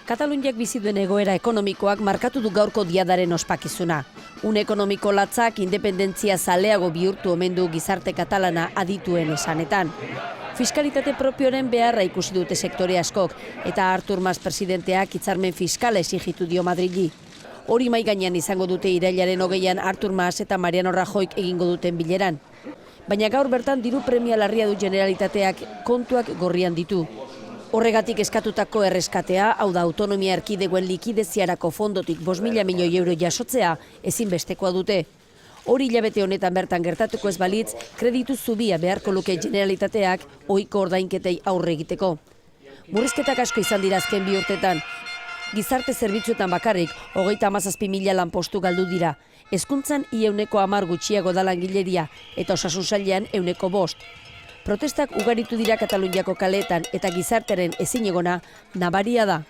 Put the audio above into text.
Kataluniak bizi duen egoera ekonomikoak markatu du gaurko diadaren ospakizuna. Une ekonomiko latzak independentzia zaleago bihurtu omen du gizarte katalana adituen esanetan. Fiskalitate propioren beharra ikusi dute sektore askok, eta Artur Mas presidenteak hitzarmen fiskala exijitu dio Madrili. Hori mahai gainean izango dute irailaren 20an Artur Mas eta Mariano Rajoyk egingo duten bileran. Baina gaur bertan diru premia larria du Generalitateak kontuak gorrian ditu. Horregatik eskatutako erreskatea, hau da autonomia erkidegoen likideziarako fondotik 5.000 milioi euro jasotzea, ezinbestekoa dute. Hori hilabete honetan bertan gertatuko ez balitz, kreditu zubia beharko luke Generalitateak ohiko ordainketei aurre egiteko. Murrizketak asko izan dira azken 2 urtetan. Gizarte zerbitzuetan bakarrik 37.000 lanpostu galdu dira. Hezkuntzan ia 10% gutxiago da langileria eta osasun sailean 5%. Protestak ugaritu dira Kataluniako kaleetan eta gizartearen ezinegona nabaria da.